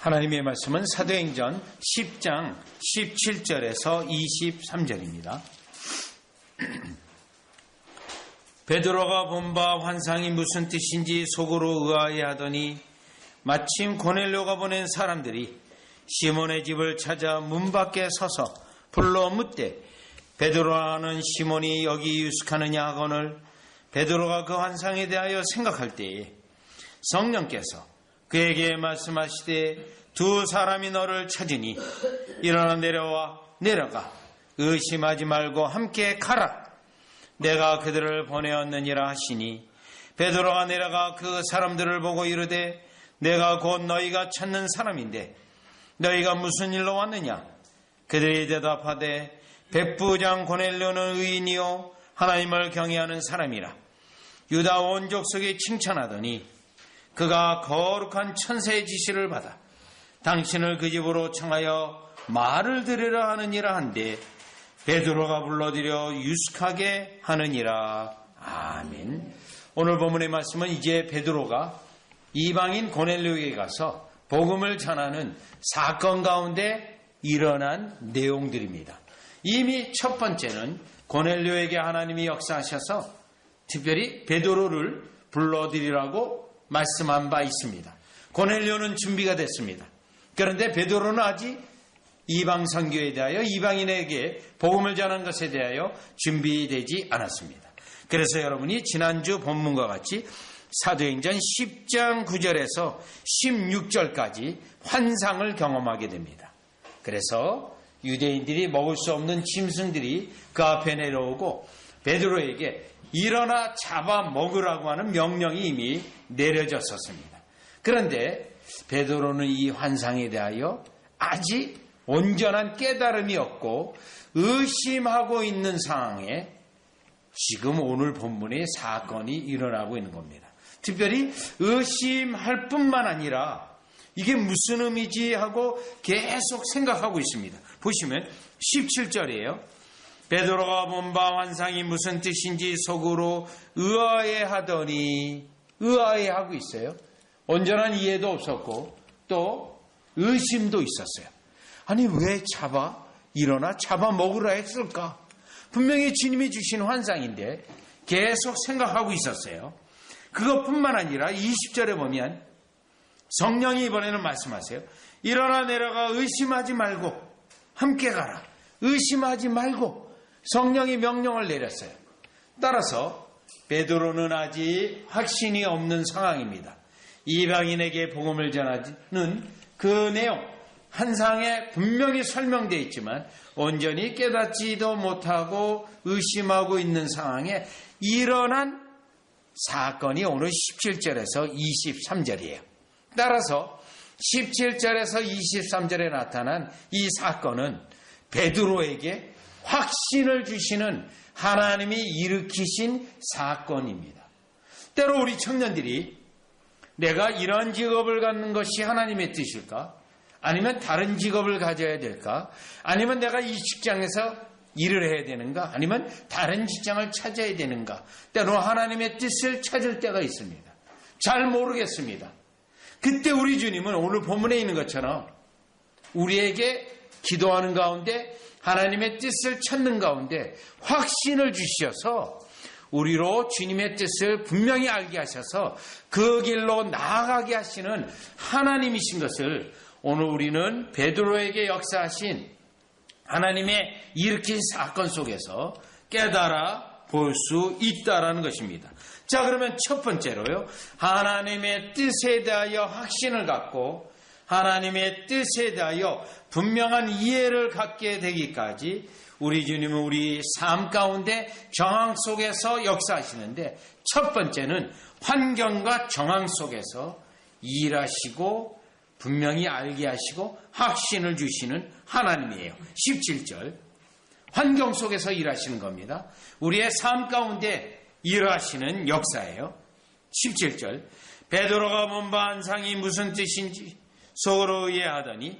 하나님의 말씀은 사도행전 10장 17절에서 23절입니다. 베드로가 본 바 환상이 무슨 뜻인지 속으로 의아해하더니 마침 고넬료가 보낸 사람들이 시몬의 집을 찾아 문 밖에 서서 불러 묻되 베드로라는 시몬이 여기 유숙하느냐 하거늘 베드로가 그 환상에 대하여 생각할 때에 성령께서 그에게 말씀하시되 두 사람이 너를 찾으니 일어나 내려가 의심하지 말고 함께 가라. 내가 그들을 보내었느니라 하시니 베드로가 내려가 그 사람들을 보고 이르되 내가 곧 너희가 찾는 사람인데 너희가 무슨 일로 왔느냐. 그들이 대답하되 백부장 고넬료는 의인이요 하나님을 경외하는 사람이라. 유다 온 족속이 칭찬하더니 그가 거룩한 천사의 지시를 받아 당신을 그 집으로 청하여 말을 들으라 하느니라 한데 베드로가 불러들여 유숙하게 하느니라. 아멘. 오늘 본문의 말씀은 이제 베드로가 이방인 고넬료에게 가서 복음을 전하는 사건 가운데 일어난 내용들입니다. 이미 첫 번째는 고넬료에게 하나님이 역사하셔서 특별히 베드로를 불러들이라고 말씀한 바 있습니다. 고넬료는 준비가 됐습니다. 그런데 베드로는 아직 이방 선교에 대하여 이방인에게 복음을 전하는 것에 대하여 준비되지 않았습니다. 그래서 여러분이 지난주 본문과 같이 사도행전 10장 9절에서 16절까지 환상을 경험하게 됩니다. 그래서 유대인들이 먹을 수 없는 짐승들이 그 앞에 내려오고 베드로에게 일어나 잡아 먹으라고 하는 명령이 이미 내려졌었습니다. 그런데 베드로는 이 환상에 대하여 아직 온전한 깨달음이 없고 의심하고 있는 상황에 지금 오늘 본문의 사건이 일어나고 있는 겁니다. 특별히 의심할 뿐만 아니라 이게 무슨 의미지 하고 계속 생각하고 있습니다. 보시면 17절이에요. 베드로가 본 바 환상이 무슨 뜻인지 속으로 의아해하더니 의아해하고 있어요. 온전한 이해도 없었고 또 의심도 있었어요. 아니 왜 일어나 잡아 먹으라 했을까? 분명히 주님이 주신 환상인데 계속 생각하고 있었어요. 그것뿐만 아니라 20절에 보면 성령이 이번에는 말씀하세요. 일어나 내려가 의심하지 말고 함께 가라. 의심하지 말고 성령이 명령을 내렸어요. 따라서 베드로는 아직 확신이 없는 상황입니다. 이방인에게 복음을 전하는 그 내용 환상에 분명히 설명되어 있지만 온전히 깨닫지도 못하고 의심하고 있는 상황에 일어난 사건이 오늘 17절에서 23절이에요. 따라서 17절에서 23절에 나타난 이 사건은 베드로에게 확신을 주시는 하나님이 일으키신 사건입니다. 때로 우리 청년들이 내가 이런 직업을 갖는 것이 하나님의 뜻일까? 아니면 다른 직업을 가져야 될까? 아니면 내가 이 직장에서 일을 해야 되는가? 아니면 다른 직장을 찾아야 되는가? 때로 하나님의 뜻을 찾을 때가 있습니다. 잘 모르겠습니다. 그때 우리 주님은 오늘 본문에 있는 것처럼 우리에게 기도하는 가운데 하나님의 뜻을 찾는 가운데 확신을 주셔서 우리로 주님의 뜻을 분명히 알게 하셔서 그 길로 나아가게 하시는 하나님이신 것을 오늘 우리는 베드로에게 역사하신 하나님의 일으킨 사건 속에서 깨달아 볼 수 있다라는 것입니다. 자, 그러면 첫 번째로요. 하나님의 뜻에 대하여 확신을 갖고 하나님의 뜻에 대하여 분명한 이해를 갖게 되기까지 우리 주님은 우리 삶 가운데 정황 속에서 역사하시는데 첫 번째는 환경과 정황 속에서 일하시고 분명히 알게 하시고 확신을 주시는 하나님이에요. 17절 환경 속에서 일하시는 겁니다. 우리의 삶 가운데 일하시는 역사예요. 17절 베드로가 본 바 환상이 무슨 뜻인지 속으로 이해하더니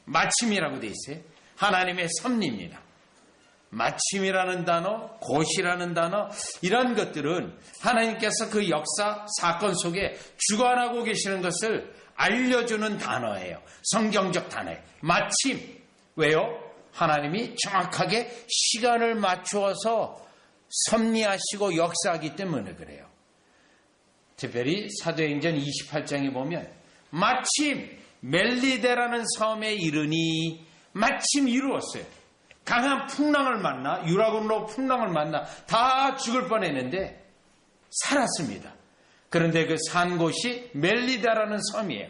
마침이라고 돼 있어요. 하나님의 섭리입니다. 마침이라는 단어, 곧이라는 단어, 이런 것들은 하나님께서 그 역사, 사건 속에 주관하고 계시는 것을 알려주는 단어예요. 성경적 단어예요. 마침. 왜요? 하나님이 정확하게 시간을 맞추어서 섭리하시고 역사하기 때문에 그래요. 특별히 사도행전 28장에 보면 마침 멜리데라는 섬에 이르니 마침 이루었어요. 강한 풍랑을 만나, 유라굴로 풍랑을 만나 다 죽을 뻔했는데 살았습니다. 그런데 그 산 곳이 멜리데라는 섬이에요.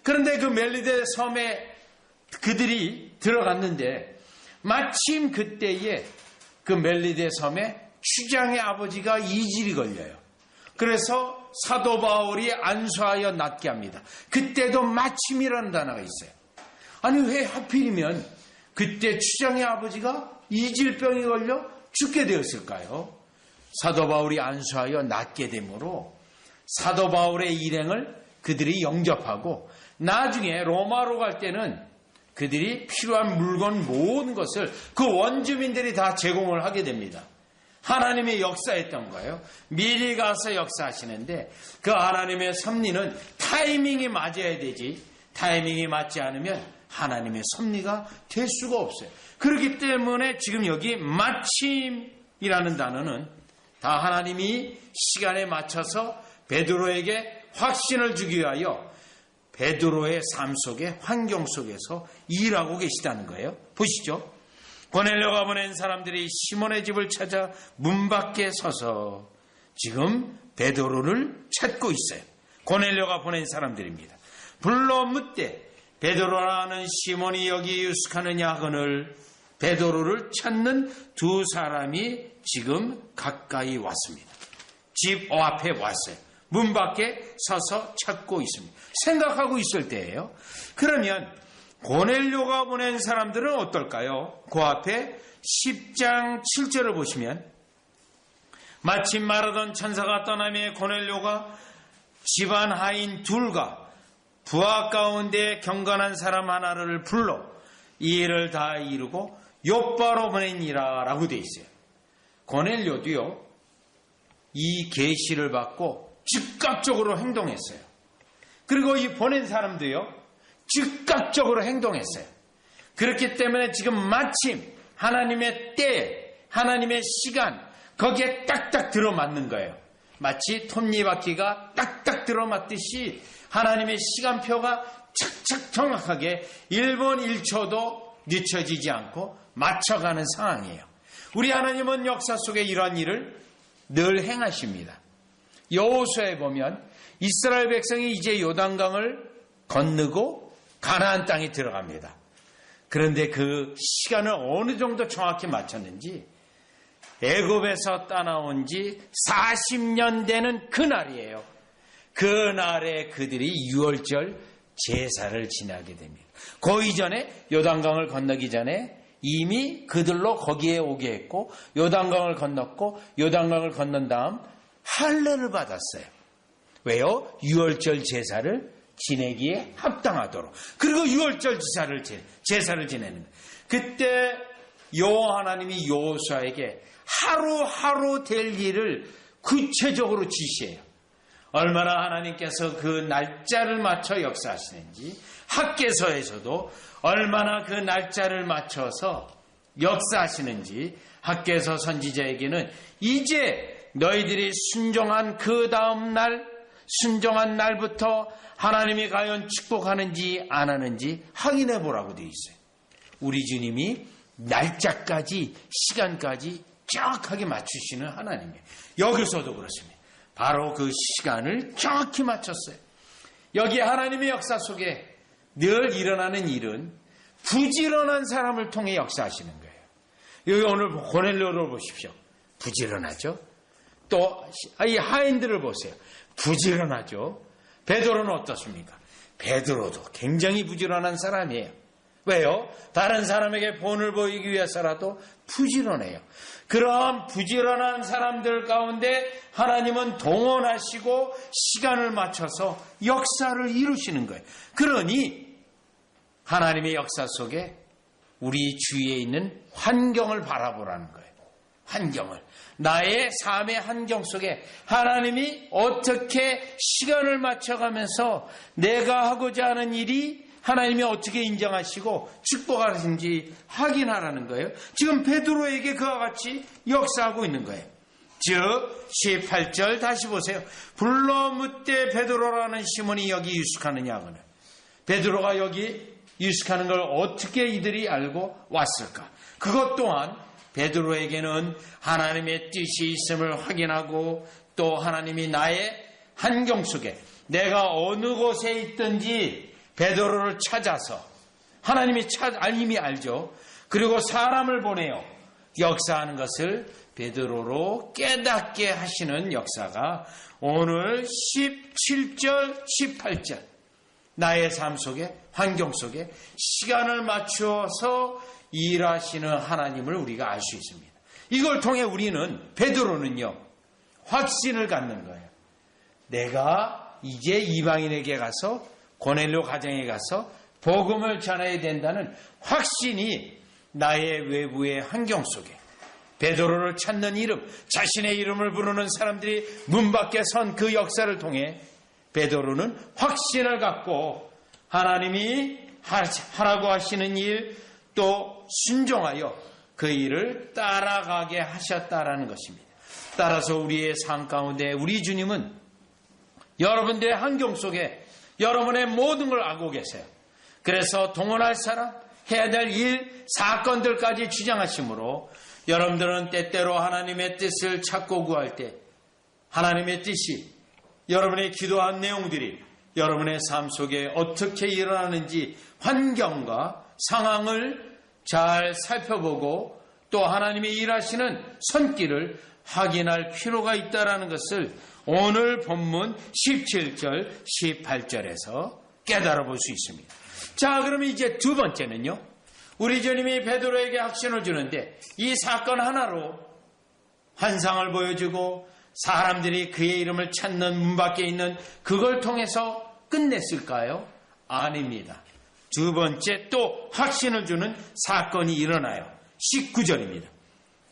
그런데 그 멜리데 섬에 그들이 들어갔는데 마침 그때에 그 멜리데 섬에 추장의 아버지가 이질이 걸려요. 그래서 사도 바울이 안수하여 낫게 합니다. 그때도 마침이라는 단어가 있어요. 아니 왜 하필이면 그때 추장의 아버지가 이질병이 걸려 죽게 되었을까요? 사도 바울이 안수하여 낫게 되므로 사도 바울의 일행을 그들이 영접하고 나중에 로마로 갈 때는 그들이 필요한 물건 모든 것을 그 원주민들이 다 제공을 하게 됩니다. 하나님의 역사였던 거예요. 미리 가서 역사하시는데 그 하나님의 섭리는 타이밍이 맞아야 되지, 타이밍이 맞지 않으면 하나님의 섭리가 될 수가 없어요. 그렇기 때문에 지금 여기 마침이라는 단어는 다 하나님이 시간에 맞춰서 베드로에게 확신을 주기 위하여 베드로의 삶 속에 환경 속에서 일하고 계시다는 거예요. 보시죠. 고넬료가 보낸 사람들이 시몬의 집을 찾아 문 밖에 서서 지금 베드로를 찾고 있어요. 고넬료가 보낸 사람들입니다. 불러 묻되 베드로라는 시몬이 여기 유숙하느냐 하거늘 베드로를 찾는 두 사람이 지금 가까이 왔습니다. 집 앞에 왔어요. 문 밖에 서서 찾고 있습니다. 생각하고 있을 때예요. 그러면 고넬료가 보낸 사람들은 어떨까요? 그 앞에 10장 7절을 보시면 마침 말하던 천사가 떠나며 고넬료가 집안 하인 둘과 부하 가운데 경건한 사람 하나를 불러 이 일을 다 이루고 요바로 보내니라 라고 되어 있어요. 고넬료도요 이 계시를 받고 즉각적으로 행동했어요. 그리고 이 보낸 사람도요 즉각적으로 행동했어요. 그렇기 때문에 지금 마침 하나님의 때, 하나님의 시간 거기에 딱딱 들어맞는 거예요. 마치 톱니바퀴가 딱딱 들어맞듯이 하나님의 시간표가 착착 정확하게 1분 1초도 늦춰지지 않고 맞춰가는 상황이에요. 우리 하나님은 역사 속에 이러한 일을 늘 행하십니다. 여호수아에 보면 이스라엘 백성이 이제 요단강을 건너고 가나안 땅에 들어갑니다. 그런데 그 시간을 어느 정도 정확히 맞췄는지 애굽에서 따라온 지 40년 되는 그날이에요. 그날에 그들이 유월절 제사를 지나게 됩니다. 그 이전에 요단강을 건너기 전에 이미 그들로 거기에 오게 했고 요단강을 건넜고 요단강을 건넌 다음 할례를 받았어요. 왜요? 유월절 제사를 지내기에 합당하도록. 그리고 유월절 제사를 지내는 거예요. 그때 하나님이 여호수아에게 하루하루 될 일을 구체적으로 지시해요. 얼마나 하나님께서 그 날짜를 맞춰 역사하시는지, 학개서에서도 얼마나 그 날짜를 맞춰서 역사하시는지, 학개서 선지자에게는 이제 너희들이 순종한 그 다음 날, 순종한 날부터 하나님이 과연 축복하는지 안 하는지 확인해 보라고 되어 있어요. 우리 주님이 날짜까지 시간까지 정확하게 맞추시는 하나님이에요. 여기서도 그렇습니다. 바로 그 시간을 정확히 맞췄어요. 여기 하나님의 역사 속에 늘 일어나는 일은 부지런한 사람을 통해 역사하시는 거예요. 여기 오늘 고넬료를 보십시오. 부지런하죠. 또 이 하인들을 보세요. 부지런하죠. 베드로는 어떻습니까? 베드로도 굉장히 부지런한 사람이에요. 왜요? 다른 사람에게 본을 보이기 위해서라도 부지런해요. 그러한 부지런한 사람들 가운데 하나님은 동원하시고 시간을 맞춰서 역사를 이루시는 거예요. 그러니 하나님의 역사 속에 우리 주위에 있는 환경을 바라보라는 거예요. 환경을, 나의 삶의 환경 속에 하나님이 어떻게 시간을 맞춰가면서 내가 하고자 하는 일이 하나님이 어떻게 인정하시고 축복하시는지 확인하라는 거예요. 지금 베드로에게 그와 같이 역사하고 있는 거예요. 즉 18절 다시 보세요. 불러 묻되 베드로라는 시몬이 여기 유숙하느냐 하거늘. 베드로가 여기 유숙하는 걸 어떻게 이들이 알고 왔을까? 그것 또한 베드로에게는 하나님의 뜻이 있음을 확인하고 또 하나님이 나의 환경 속에 내가 어느 곳에 있든지 베드로를 찾아서 하나님이 이미 알죠. 그리고 사람을 보내어 역사하는 것을 베드로로 깨닫게 하시는 역사가 오늘 17절, 18절 나의 삶 속에 환경 속에 시간을 맞추어서 일하시는 하나님을 우리가 알 수 있습니다. 이걸 통해 우리는 베드로는요 확신을 갖는 거예요. 내가 이제 이방인에게 가서 고넬료 가정에 가서 복음을 전해야 된다는 확신이 나의 외부의 환경 속에 베드로를 찾는 이름, 자신의 이름을 부르는 사람들이 문 밖에 선 그 역사를 통해 베드로는 확신을 갖고 하나님이 하라고 하시는 일 또 순종하여 그 일을 따라가게 하셨다라는 것입니다. 따라서 우리의 삶 가운데 우리 주님은 여러분들의 환경 속에 여러분의 모든 걸 알고 계세요. 그래서 동원할 사람, 해야 될 일, 사건들까지 주장하시므로 여러분들은 때때로 하나님의 뜻을 찾고 구할 때 하나님의 뜻이 여러분의 기도한 내용들이 여러분의 삶 속에 어떻게 일어나는지 환경과 상황을 잘 살펴보고 또 하나님이 일하시는 손길을 확인할 필요가 있다는 것을 오늘 본문 17절, 18절에서 깨달아 볼 수 있습니다. 자, 그러면 이제 두 번째는요. 우리 주님이 베드로에게 확신을 주는데 이 사건 하나로 환상을 보여주고 사람들이 그의 이름을 찾는 문 밖에 있는 그걸 통해서 끝냈을까요? 아닙니다. 두 번째 또 확신을 주는 사건이 일어나요. 19절입니다.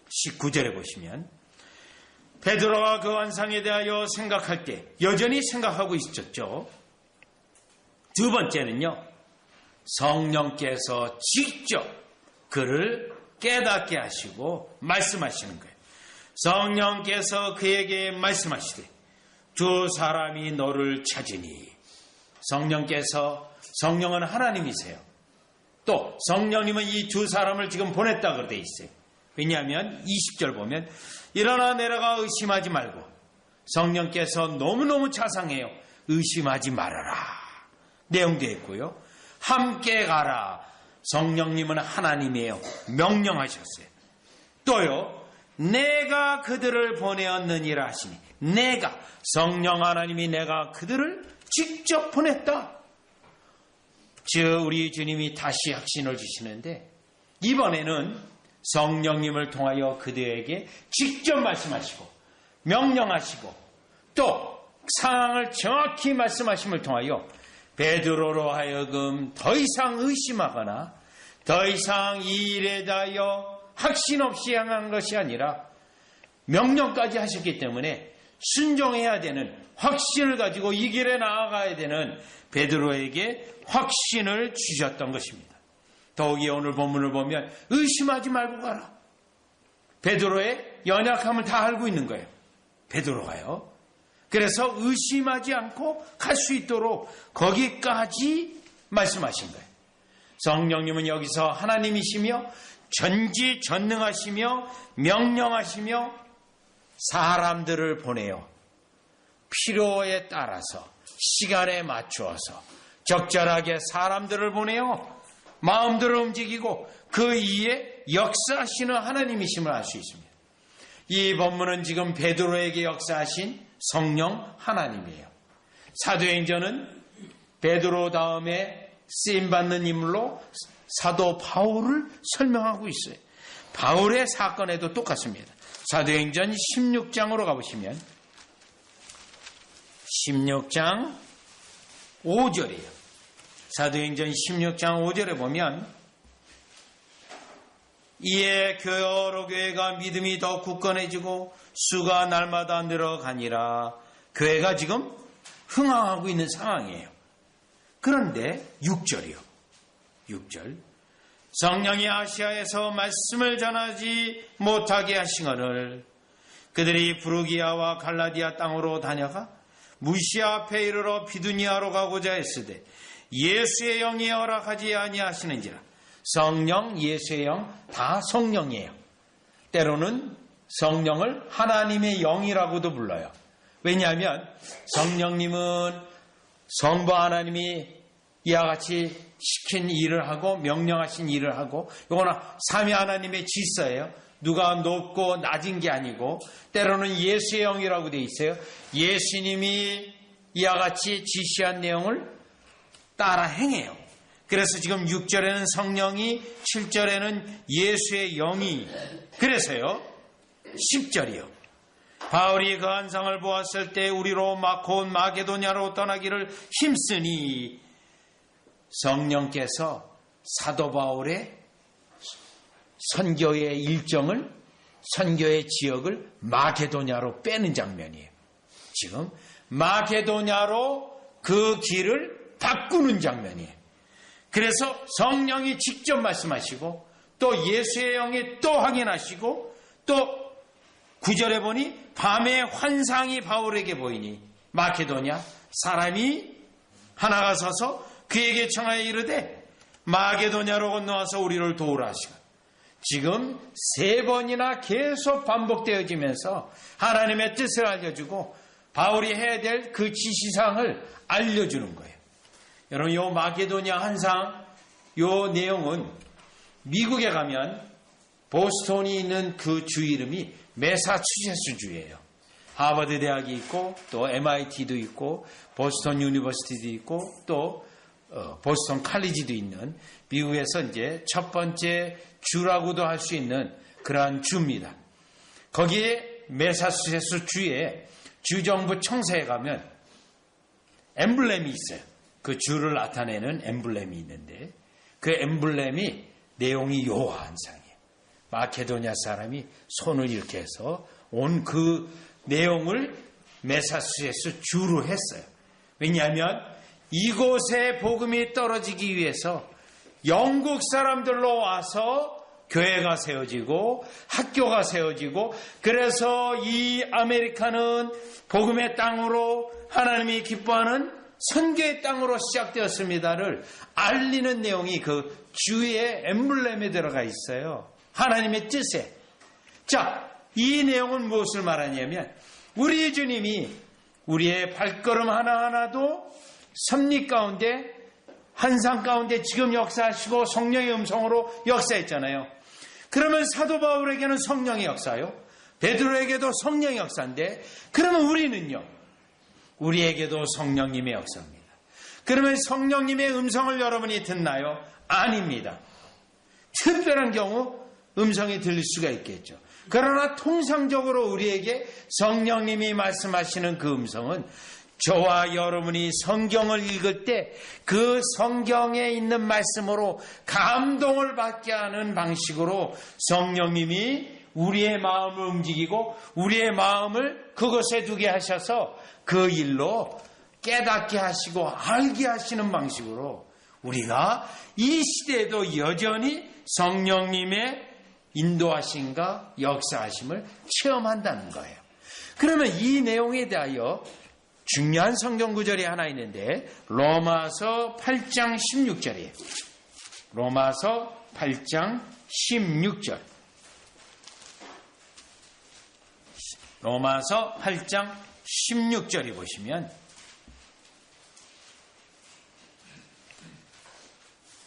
19절에 보시면 베드로가 그 환상에 대하여 생각할 때 여전히 생각하고 있었죠. 두 번째는요. 성령께서 직접 그를 깨닫게 하시고 말씀하시는 거예요. 성령께서 그에게 말씀하시되 두 사람이 너를 찾으니 성령은 하나님이세요. 또 성령님은 이 두 사람을 지금 보냈다고 되어 있어요. 왜냐하면 20절 보면 일어나 내려가 의심하지 말고 성령께서 너무너무 자상해요. 의심하지 말아라. 내용되어 있고요. 함께 가라. 성령님은 하나님이에요. 명령하셨어요. 또요. 내가 그들을 보내었느니라 하시니 내가 성령 하나님이 내가 그들을 직접 보냈다. 즉 우리 주님이 다시 확신을 주시는데 이번에는 성령님을 통하여 그들에게 직접 말씀하시고 명령하시고 또 상황을 정확히 말씀하심을 통하여 베드로로 하여금 더 이상 의심하거나 더 이상 이 일에 대하여 확신 없이 향한 것이 아니라 명령까지 하셨기 때문에 순종해야 되는 확신을 가지고 이 길에 나아가야 되는 베드로에게 확신을 주셨던 것입니다. 더욱이 오늘 본문을 보면 의심하지 말고 가라. 베드로의 연약함을 다 알고 있는 거예요. 베드로가요. 그래서 의심하지 않고 갈 수 있도록 거기까지 말씀하신 거예요. 성령님은 여기서 하나님이시며 전지전능하시며 명령하시며 사람들을 보내요. 필요에 따라서 시간에 맞추어서 적절하게 사람들을 보내요. 마음들을 움직이고 그 이에 역사하시는 하나님이심을 알 수 있습니다. 이 본문은 지금 베드로에게 역사하신 성령 하나님이에요. 사도행전은 베드로 다음에 쓰임받는 인물로 사도 바울을 설명하고 있어요. 바울의 사건에도 똑같습니다. 사도행전 16장으로 가보시면 16장 5절이에요. 사도행전 16장 5절에 보면 이에 여러 교회가 믿음이 더 굳건해지고 수가 날마다 늘어가니라. 교회가 지금 흥황하고 있는 상황이에요. 그런데 6절이요. 6절. 성령이 아시아에서 말씀을 전하지 못하게 하시거늘 그들이 부르기아와 갈라디아 땅으로 다녀가 무시아 앞에 이르러 비두니아로 가고자 했으되 예수의 영이 허락하지 아니하시는지라. 성령, 예수의 영 다 성령이에요. 때로는 성령을 하나님의 영이라고도 불러요. 왜냐하면 성령님은 성부 하나님이 이와 같이 시킨 일을 하고 명령하신 일을 하고 이거는 삼위 하나님의 질서예요. 누가 높고 낮은 게 아니고 때로는 예수의 영이라고 되어 있어요. 예수님이 이와 같이 지시한 내용을 따라 행해요. 그래서 지금 6절에는 성령이 7절에는 예수의 영이 그래서요 10절이요. 바울이 그 환상을 보았을 때 우리로 곧 마게도냐로 떠나기를 힘쓰니 성령께서 사도 바울의 선교의 일정을 선교의 지역을 마게도냐로 빼는 장면이에요. 지금 마게도냐로 그 길을 바꾸는 장면이에요. 그래서 성령이 직접 말씀하시고 또 예수의 영이 또 확인하시고 또 9절에 보니 밤에 환상이 바울에게 보이니 마게도냐 사람이 하나가 서서 그에게 청하여 이르되 마게도냐로 건너와서 우리를 도우라 하시고 지금 3번이나 계속 반복되어지면서 하나님의 뜻을 알려주고 바울이 해야 될 그 지시사항을 알려주는 거예요. 여러분 이 마게도냐 환상 이 내용은 미국에 가면 보스턴이 있는 그 주 이름이 매사추세츠 주예요. 하버드 대학이 있고 또 MIT도 있고 보스턴 유니버시티도 있고 또 보스턴 칼리지도 있는 미국에서 이제 첫 번째 주라고도 할 수 있는 그러한 주입니다. 거기에 매사추세츠 주에 주정부 청사에 가면 엠블렘이 있어요. 그 주를 나타내는 엠블렘이 있는데 그 엠블렘이 내용이 요 환상이에요. 마케도냐 사람이 손을 이렇게 해서 온 그 내용을 매사추세츠 주로 했어요. 왜냐하면 이곳에 복음이 떨어지기 위해서 영국 사람들로 와서 교회가 세워지고 학교가 세워지고 그래서 이 아메리카는 복음의 땅으로 하나님이 기뻐하는 선교의 땅으로 시작되었습니다를 알리는 내용이 그 주의 엠블렘에 들어가 있어요. 하나님의 뜻에. 자, 이 내용은 무엇을 말하냐면 우리 주님이 우리의 발걸음 하나하나도 섭리 가운데 환상 가운데 지금 역사하시고 성령의 음성으로 역사했잖아요. 그러면 사도 바울에게는 성령의 역사요. 베드로에게도 성령의 역사인데 그러면 우리는요. 우리에게도 성령님의 역사입니다. 그러면 성령님의 음성을 여러분이 듣나요? 아닙니다. 특별한 경우 음성이 들릴 수가 있겠죠. 그러나 통상적으로 우리에게 성령님이 말씀하시는 그 음성은 저와 여러분이 성경을 읽을 때 그 성경에 있는 말씀으로 감동을 받게 하는 방식으로 성령님이 우리의 마음을 움직이고 우리의 마음을 그곳에 두게 하셔서 그 일로 깨닫게 하시고 알게 하시는 방식으로 우리가 이 시대에도 여전히 성령님의 인도하심과 역사하심을 체험한다는 거예요. 그러면 이 내용에 대하여 중요한 성경 구절이 하나 있는데 로마서 8장 16절이에요. 로마서 8장 16절. 로마서 8장 16절이 보시면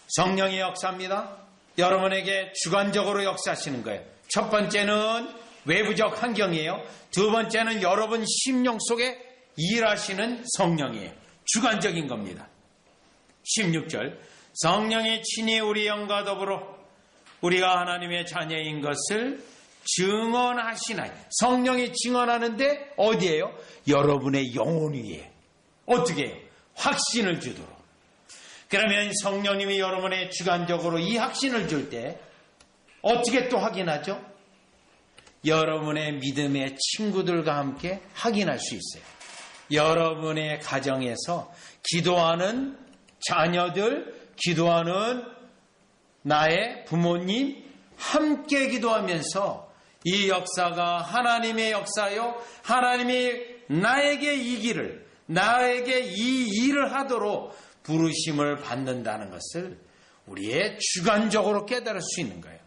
성령의 역사입니다. 여러분에게 주관적으로 역사하시는 거예요. 첫 번째는 외부적 환경이에요. 두 번째는 여러분 심령 속에 일하시는 성령이에요. 주관적인 겁니다. 16절 성령이 친히 우리 영과 더불어 우리가 하나님의 자녀인 것을 증언하시나니 성령이 증언하는데 어디에요? 여러분의 영혼 위에. 어떻게 해요? 확신을 주도록. 그러면 성령님이 여러분의 주관적으로 이 확신을 줄 때 어떻게 또 확인하죠? 여러분의 믿음의 친구들과 함께 확인할 수 있어요. 여러분의 가정에서 기도하는 자녀들, 기도하는 나의 부모님 함께 기도하면서 이 역사가 하나님의 역사요, 하나님이 나에게 이 길을, 나에게 이 일을 하도록 부르심을 받는다는 것을 우리의 주관적으로 깨달을 수 있는 거예요.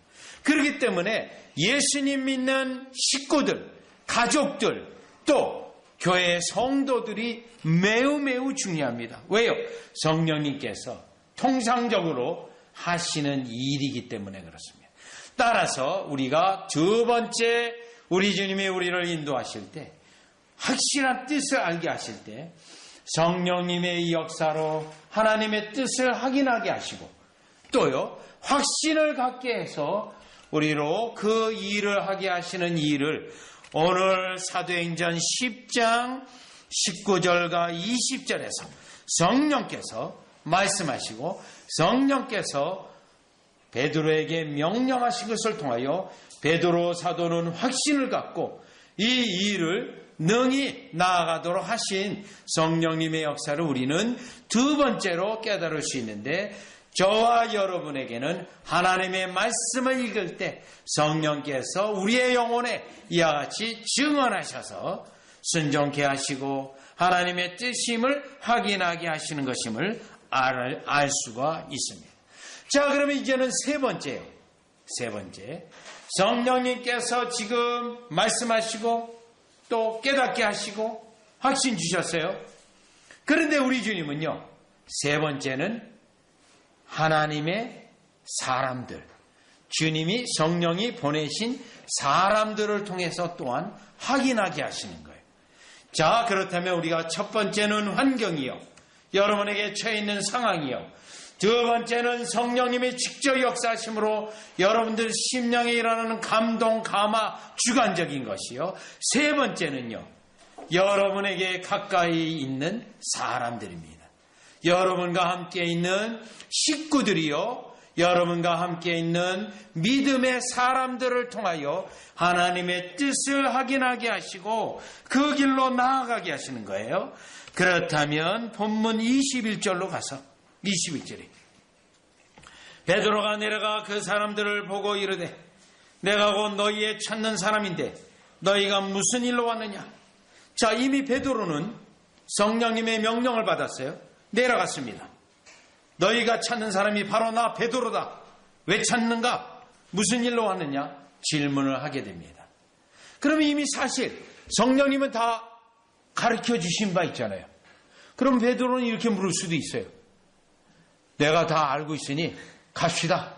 그렇기 때문에 예수님 믿는 식구들, 가족들, 또 교회 성도들이 매우 중요합니다. 왜요? 성령님께서 통상적으로 하시는 일이기 때문에 그렇습니다. 따라서 우리가 두 번째 우리 주님이 우리를 인도하실 때, 확실한 뜻을 알게 하실 때 성령님의 이 역사로 하나님의 뜻을 확인하게 하시고, 또요 확신을 갖게 해서 우리로 그 일을 하게 하시는 일을 오늘 사도행전 10장 19절과 20절에서 성령께서 말씀하시고 성령께서 베드로에게 명령하신 것을 통하여 베드로 사도는 확신을 갖고 이 일을 능히 나아가도록 하신 성령님의 역사를 우리는 두 번째로 깨달을 수 있는데, 저와 여러분에게는 하나님의 말씀을 읽을 때 성령께서 우리의 영혼에 이와 같이 증언하셔서 순종케 하시고 하나님의 뜻임을 확인하게 하시는 것임을 알 수가 있습니다. 자, 그러면 이제는 세 번째요. 세 번째, 성령님께서 지금 말씀하시고 또 깨닫게 하시고 확신 주셨어요. 그런데 우리 주님은요, 세 번째는 하나님의 사람들, 주님이 성령이 보내신 사람들을 통해서 또한 확인하게 하시는 거예요. 자, 그렇다면 우리가 첫 번째는 환경이요, 여러분에게 처해 있는 상황이요, 두 번째는 성령님의 직접 역사하심으로 여러분들 심령에 일어나는 감동, 감화, 주관적인 것이요, 세 번째는요, 여러분에게 가까이 있는 사람들입니다. 여러분과 함께 있는 식구들이요, 여러분과 함께 있는 믿음의 사람들을 통하여 하나님의 뜻을 확인하게 하시고 그 길로 나아가게 하시는 거예요. 그렇다면 본문 21절로 가서, 21절에 베드로가 내려가 그 사람들을 보고 이르되 내가 곧 너희의 찾는 사람인데 너희가 무슨 일로 왔느냐. 자, 이미 베드로는 성령님의 명령을 받았어요. 내려갔습니다. 너희가 찾는 사람이 바로 나 베드로다. 왜 찾는가? 무슨 일로 왔느냐? 질문을 하게 됩니다. 그러면 이미 사실 성령님은 다 가르쳐 주신 바 있잖아요. 그럼 베드로는 이렇게 물을 수도 있어요. 내가 다 알고 있으니 갑시다.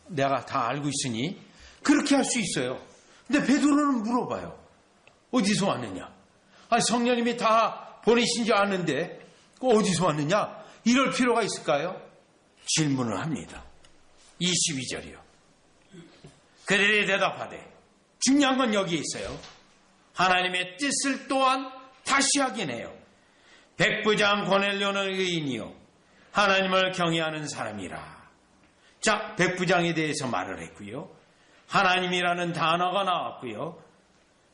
내가 다 알고 있으니 그렇게 할 수 있어요. 근데 베드로는 물어봐요. 어디서 왔느냐? 아니, 성령님이 다 보내신 줄 아는데 어디서 왔느냐? 이럴 필요가 있을까요? 질문을 합니다. 22절이요. 그들이 대답하되, 중요한 건 여기에 있어요. 하나님의 뜻을 또한 다시 확인해요. 백부장 고넬료는 의인이요 하나님을 경외하는 사람이라. 자, 백부장에 대해서 말을 했고요, 하나님이라는 단어가 나왔고요,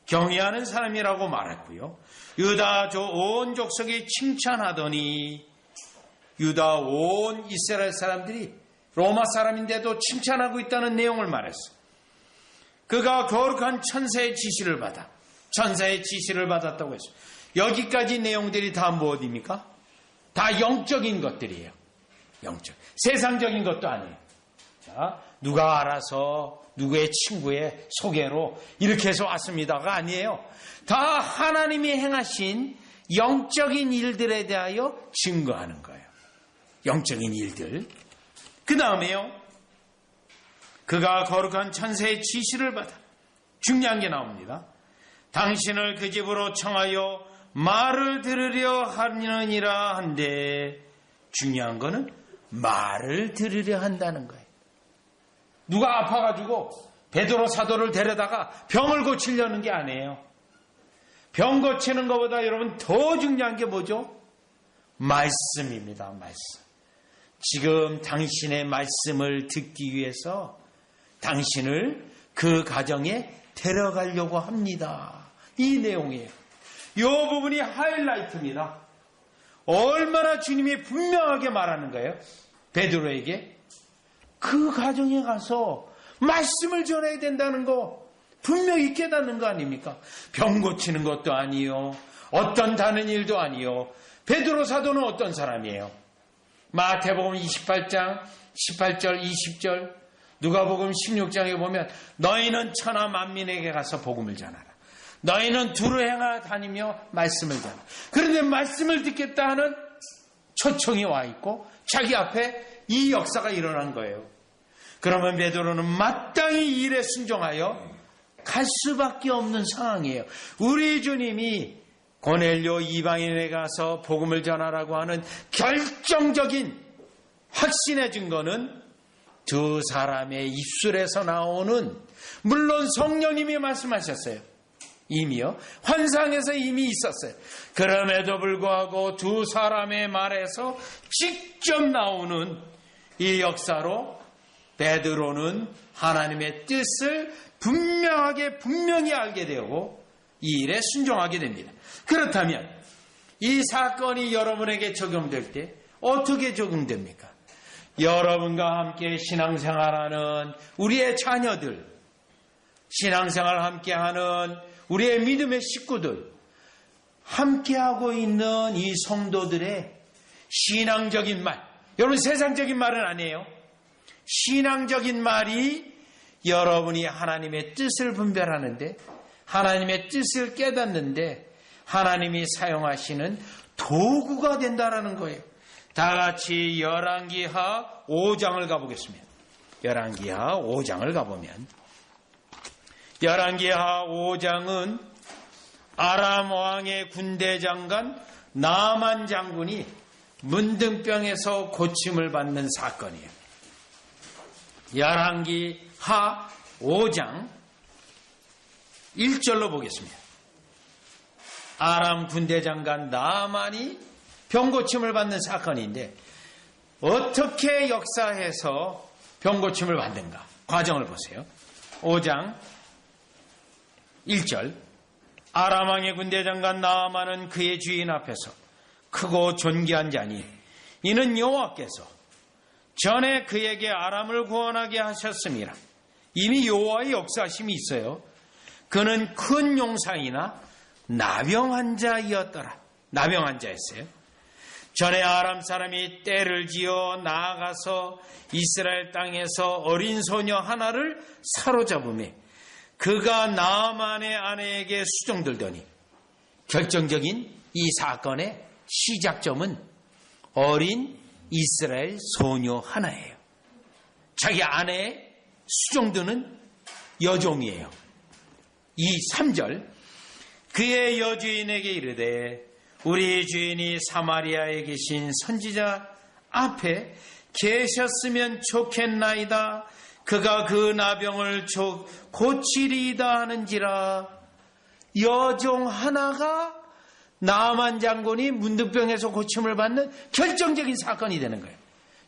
경외하는 사람이라고 말했고요, 유다 온 족속이 칭찬하더니, 유다 온 이스라엘 사람들이 로마 사람인데도 칭찬하고 있다는 내용을 말했어요. 그가 거룩한 천사의 지시를 받았다고 했어요. 여기까지 내용들이 다 무엇입니까? 다 영적인 것들이에요. 영적. 세상적인 것도 아니에요. 자, 누가 알아서 누구의 친구의 소개로 이렇게 해서 왔습니다가 아니에요. 다 하나님이 행하신 영적인 일들에 대하여 증거하는 거예요. 영적인 일들. 그 다음에요, 그가 거룩한 천사의 지시를 받아. 중요한 게 나옵니다. 당신을 그 집으로 청하여 말을 들으려 하느니라 한데, 중요한 거는 말을 들으려 한다는 거예요. 누가 아파가지고 베드로 사도를 데려다가 병을 고치려는 게 아니에요. 병 고치는 것보다 여러분 더 중요한 게 뭐죠? 말씀입니다. 말씀. 지금 당신의 말씀을 듣기 위해서 당신을 그 가정에 데려가려고 합니다. 이 내용이에요. 이 부분이 하이라이트입니다. 얼마나 주님이 분명하게 말하는 거예요. 베드로에게 그 가정에 가서 말씀을 전해야 된다는 거 분명히 깨닫는 거 아닙니까? 병 고치는 것도 아니요, 어떤 다른 일도 아니요. 베드로 사도는 어떤 사람이에요? 마태복음 28장 18절 20절, 누가복음 16장에 보면 너희는 천하 만민에게 가서 복음을 전하라. 너희는 두루 행하 다니며 말씀을 전하라. 그런데 말씀을 듣겠다 하는 초청이 와 있고 자기 앞에 이 역사가 일어난 거예요. 그러면 베드로는 마땅히 이 일에 순종하여 갈 수밖에 없는 상황이에요. 우리 주님이 고넬료 이방인에 가서 복음을 전하라고 하는 결정적인 확신의 증거는 두 사람의 입술에서 나오는, 물론 성령님이 말씀하셨어요. 이미요. 환상에서 이미 있었어요. 그럼에도 불구하고 두 사람의 말에서 직접 나오는 이 역사로 베드로는 하나님의 뜻을 분명히 알게 되고 이 일에 순종하게 됩니다. 그렇다면 이 사건이 여러분에게 적용될 때 어떻게 적용됩니까? 여러분과 함께 신앙생활하는 우리의 자녀들, 신앙생활 함께하는 우리의 믿음의 식구들, 함께하고 있는 이 성도들의 신앙적인 말, 여러분 세상적인 말은 아니에요. 신앙적인 말이 여러분이 하나님의 뜻을 분별하는데, 하나님의 뜻을 깨닫는데 하나님이 사용하시는 도구가 된다라는 거예요. 다 같이 열왕기하 5장을 가보겠습니다. 열왕기하 5장을 가보면, 열왕기하 5장은 아람 왕의 군대 장관 나만 장군이 문둥병에서 고침을 받는 사건이에요. 열왕기하 5장 1절로 보겠습니다. 아람 군대 장관 나만이 병고침을 받는 사건인데 어떻게 역사해서 병고침을 받는가? 과정을 보세요. 5장 1절, 아람 왕의 군대 장관 나아만은 그의 주인 앞에서 크고 존귀한 자니 이는 여호와께서 전에 그에게 아람을 구원하게 하셨습니다. 이미 여호와의 역사심이 있어요. 그는 큰 용사이나 나병한 자이었더라. 나병한 자였어요. 전에 아람 사람이 떼를 지어 나아가서 이스라엘 땅에서 어린 소녀 하나를 사로잡으며 그가 나아만의 아내에게 수종들더니, 결정적인 이 사건의 시작점은 어린 이스라엘 소녀 하나예요. 자기 아내의 수종드는 여종이에요. 이 3절, 그의 여주인에게 이르되 우리 주인이 사마리아에 계신 선지자 앞에 계셨으면 좋겠나이다. 그가 그 나병을 고치리이다 하는지라. 여종 하나가 나만 장군이 문둥병에서 고침을 받는 결정적인 사건이 되는 거예요.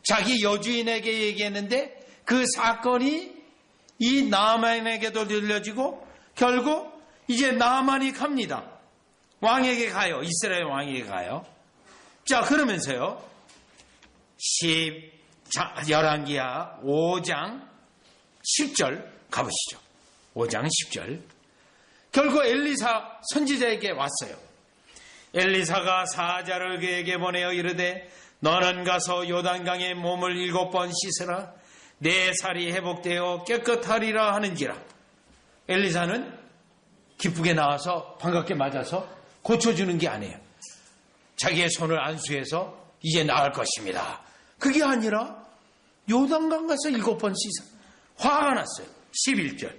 자기 여주인에게 얘기했는데 그 사건이 이 나만에게도 들려지고 결국 이제 나만이 갑니다. 왕에게 가요. 이스라엘 왕에게 가요. 자, 그러면서요, 열왕기하 5장 10절 가보시죠. 5장 10절. 결국 엘리사 선지자에게 왔어요. 엘리사가 사자를 그에게 보내어 이르되 너는 가서 요단강에 몸을 7번 씻으라. 내 살이 회복되어 깨끗하리라 하는지라. 엘리사는 기쁘게 나와서 반갑게 맞아서 고쳐주는 게 아니에요. 자기의 손을 안수해서 이제 나을 것입니다. 그게 아니라 요단강 가서 7번 씻어. 화가 났어요. 11절.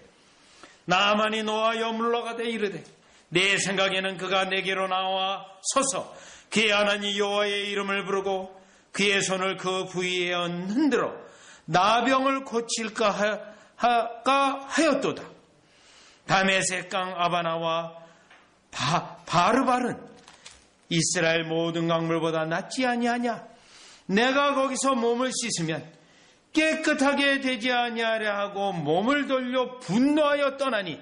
나만이 노하여 물러가되 이르되 내 생각에는 그가 내게로 나와 서서 그의 하나님 여호와의 이름을 부르고 그의 손을 그 부위에 흔들어 나병을 고칠까 하였도다. 다메섹강 아바나와 바르바른 이스라엘 모든 강물보다 낫지 아니하냐. 내가 거기서 몸을 씻으면 깨끗하게 되지 아니하려 하고 몸을 돌려 분노하여 떠나는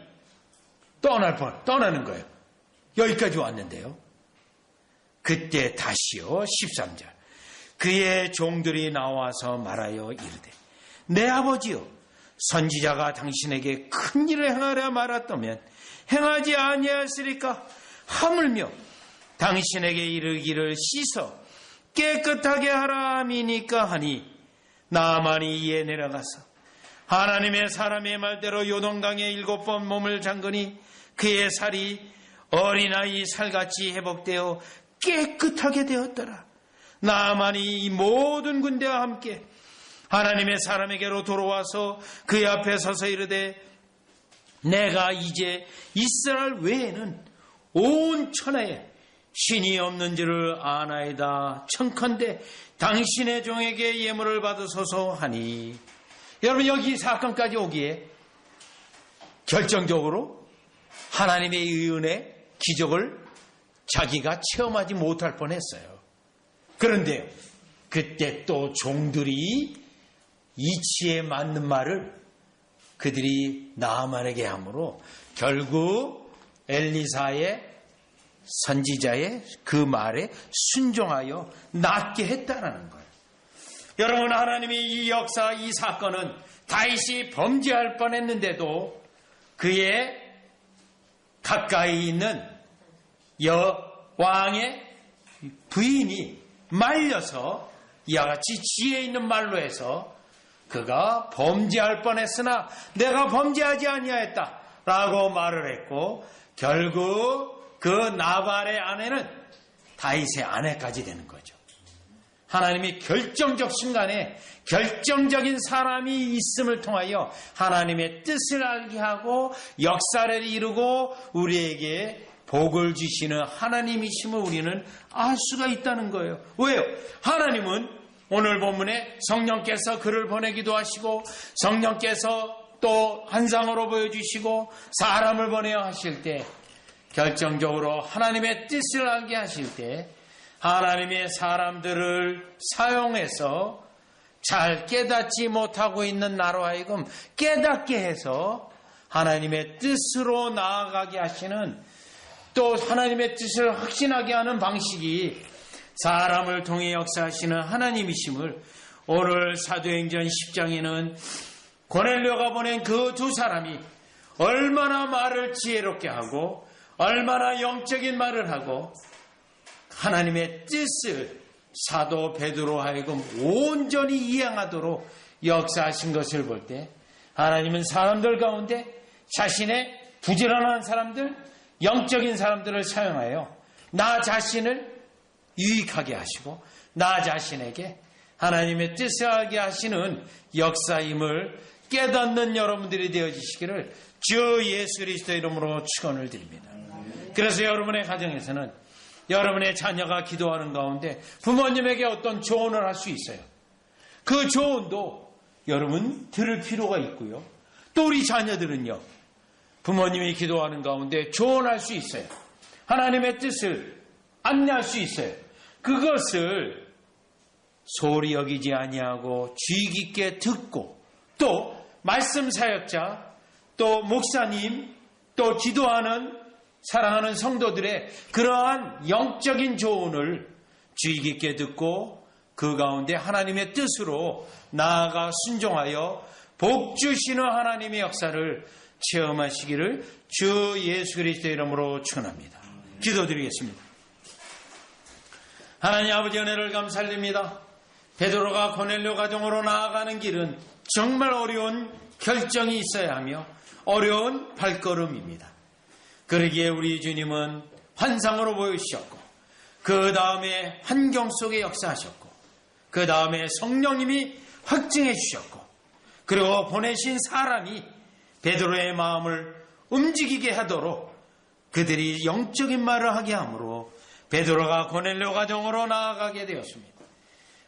거예요. 여기까지 왔는데요. 그때 다시요 13절 그의 종들이 나와서 말하여 이르되 내 아버지여 선지자가 당신에게 큰 일을 행하려 말았다면 행하지 아니하였으리까 하물며 당신에게 이르기를 씻어 깨끗하게 하라 함이니까 하니 나만이 이에 내려가서 하나님의 사람의 말대로 요동강에 7번 몸을 잠그니 그의 살이 어린아이 살같이 회복되어 깨끗하게 되었더라. 나만이 이 모든 군대와 함께 하나님의 사람에게로 돌아와서 그의 앞에 서서 이르되 내가 이제 이스라엘 외에는 온 천하에 신이 없는 줄을 아나이다. 청컨대 당신의 종에게 예물을 받으소서 하니. 여러분 여기 사건까지 오기에 결정적으로 하나님의 은혜 기적을 자기가 체험하지 못할 뻔했어요. 그런데 그때 또 종들이 이치에 맞는 말을 그들이 나아만에게 하므로 결국 엘리사의 선지자의 그 말에 순종하여 낫게 했다라는 거예요. 여러분 하나님이 이 역사 이 사건은 다윗이 범죄할 뻔했는데도 그의 가까이 있는 왕의 부인이 말려서 이와 같이 지혜 있는 말로 해서 그가 범죄할 뻔했으나 내가 범죄하지 아니하였다라고 말을 했고 결국 그 나발의 아내는 다윗의 아내까지 되는 거죠. 하나님이 결정적 순간에 결정적인 사람이 있음을 통하여 하나님의 뜻을 알게 하고 역사를 이루고 우리에게 복을 주시는 하나님이심을 우리는 알 수가 있다는 거예요. 왜요? 하나님은 오늘 본문에 성령께서 그를 보내기도 하시고 성령께서 또 환상으로 보여주시고 사람을 보내어 하실 때 결정적으로 하나님의 뜻을 알게 하실 때 하나님의 사람들을 사용해서 잘 깨닫지 못하고 있는 나로 하여금 깨닫게 해서 하나님의 뜻으로 나아가게 하시는 또 하나님의 뜻을 확신하게 하는 방식이 사람을 통해 역사하시는 하나님이심을 오늘 사도행전 10장에는 고넬료가 보낸 그 두 사람이 얼마나 말을 지혜롭게 하고 얼마나 영적인 말을 하고 하나님의 뜻을 사도 베드로 하여금 온전히 이행하도록 역사하신 것을 볼 때 하나님은 사람들 가운데 자신의 부지런한 사람들, 영적인 사람들을 사용하여 나 자신을 유익하게 하시고 나 자신에게 하나님의 뜻을 알게 하시는 역사임을 깨닫는 여러분들이 되어지시기를 주 예수 그리스도의 이름으로 축원을 드립니다. 그래서 여러분의 가정에서는 여러분의 자녀가 기도하는 가운데 부모님에게 어떤 조언을 할 수 있어요. 그 조언도 여러분 들을 필요가 있고요. 또 우리 자녀들은요. 부모님이 기도하는 가운데 조언할 수 있어요. 하나님의 뜻을 안내할 수 있어요. 그것을 소홀히 여기지 아니하고 주의 깊게 듣고 또 말씀 사역자 또 목사님 또 기도하는 사랑하는 성도들의 그러한 영적인 조언을 주의 깊게 듣고 그 가운데 하나님의 뜻으로 나아가 순종하여 복 주시는 하나님의 역사를 체험하시기를 주 예수 그리스도의 이름으로 축원합니다. 기도드리겠습니다. 하나님 아버지 은혜를 감사드립니다. 베드로가 고넬료 가정으로 나아가는 길은 정말 어려운 결정이 있어야 하며 어려운 발걸음입니다. 그러기에 우리 주님은 환상으로 보여주셨고 그 다음에 환경 속에 역사하셨고 그 다음에 성령님이 확증해 주셨고 그리고 보내신 사람이 베드로의 마음을 움직이게 하도록 그들이 영적인 말을 하게 하므로 베드로가 고넬료 가정으로 나아가게 되었습니다.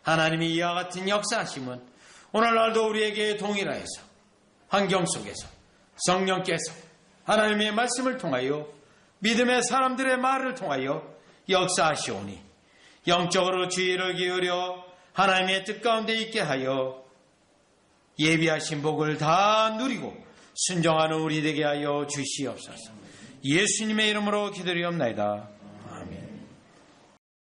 하나님이 이와 같은 역사하심은 오늘날도 우리에게 동일하여서 환경 속에서 성령께서 하나님의 말씀을 통하여 믿음의 사람들의 말을 통하여 역사하시오니 영적으로 주의를 기울여 하나님의 뜻 가운데 있게 하여 예비하신 복을 다 누리고 순종하는 우리 되게 하여 주시옵소서. 예수님의 이름으로 기도리옵나이다.